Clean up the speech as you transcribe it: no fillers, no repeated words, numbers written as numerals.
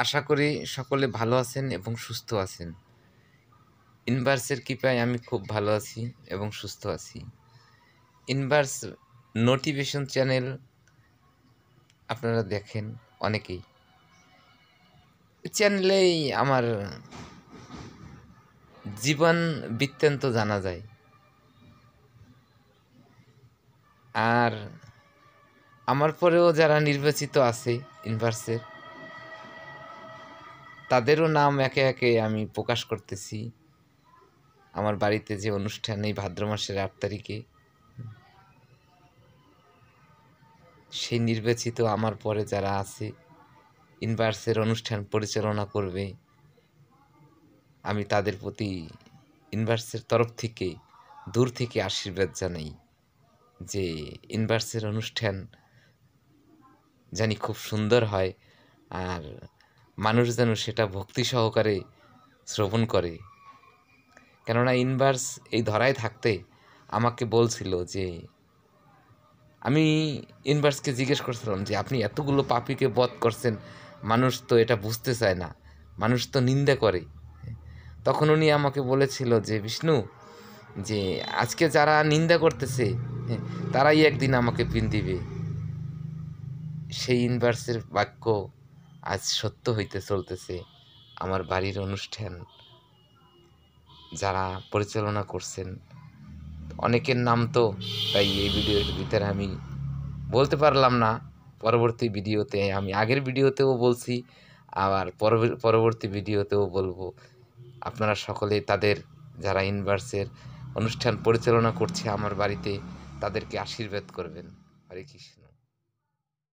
আশা করি সকলে ভালো আছেন এবং সুস্থ আছেন। ইনভার্সের কৃপায় আমি খুব ভালো আছি এবং সুস্থ আছি। ইনভার্স নোটিফিকেশন চ্যানেল আপনারা দেখেন অনেকেই। চ্যানেলেই আমার জীবন বৃত্তান্ত জানা যায়। আর আমার পরেও যারা নির্বাচিত আছে ইনভার্সের, তাদেরও নাম একে একে আমি প্রকাশ করতেছি। আমার বাড়িতে যে অনুষ্ঠান এই ভাদ্র মাসের ৮ তারিখে, সেই নির্বাচিত আমার পরে যারা আছে ইনভার্সের অনুষ্ঠান পরিচালনা করবে, আমি তাদের প্রতি ইনভার্সের তরফ থেকে দূর থেকে আশীর্বাদ জানাই যে ইনভার্সের অনুষ্ঠান জানি খুব সুন্দর হয়, আর মানুষ যেন সেটা ভক্তি সহকারে শ্রবণ করে। কেননা ইনভার্স এই ধরায় থাকতে আমাকে বলছিল যে, আমি ইনভার্সকে জিজ্ঞেস করছিলাম যে আপনি এতগুলো পাপীকে বধ করছেন, মানুষ তো এটা বুঝতে চায় না, মানুষ তো নিন্দা করে। তখন উনি আমাকে বলেছিল যে, বিষ্ণু, যে আজকে যারা নিন্দা করতেছে তারাই একদিন আমাকে পিন দিবে। সেই ইনভার্সের বাক্য আজ সত্য হইতে চলতেছে। আমার বাড়ির অনুষ্ঠান যারা পরিচালনা করছেন অনেকের নাম তো তাই এই ভিডিওর ভিতরে আমি বলতে পারলাম না। পরবর্তী ভিডিওতে, আমি আগের ভিডিওতেও বলছি, আবার পরবর্তী ভিডিওতেও বলবো। আপনারা সকলে তাদের, যারা ইনভার্সের অনুষ্ঠান পরিচালনা করছে আমার বাড়িতে, তাদেরকে আশীর্বাদ করবেন। হরে কৃষ্ণ।